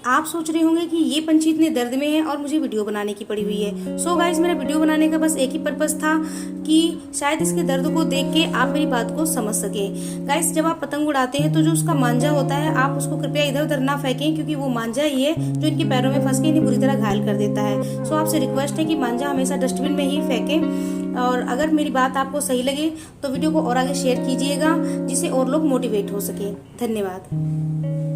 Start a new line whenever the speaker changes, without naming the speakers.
आप सोच रहे होंगे कि ये पंछी इतने दर्द में है और मुझे वीडियो बनाने की पड़ी हुई है। सो गाइस, मेरा वीडियो बनाने का बस एक ही पर्पस था कि शायद इसके दर्द को देख के आप मेरी बात को समझ सके। गाइस, जब आप पतंग उड़ाते हैं तो जो उसका मांझा होता है, आप उसको कृपया इधर उधर ना फेंकें, क्योंकि वो मांझा ही है जो इनके पैरों में फंस के इन्हें बुरी तरह घायल कर देता है। सो आपसे रिक्वेस्ट है कि मांझा हमेशा डस्टबिन में ही फेंकें। और अगर मेरी बात आपको सही लगे तो वीडियो को और आगे शेयर कीजिएगा, जिससे और लोग मोटिवेट हो सके। धन्यवाद।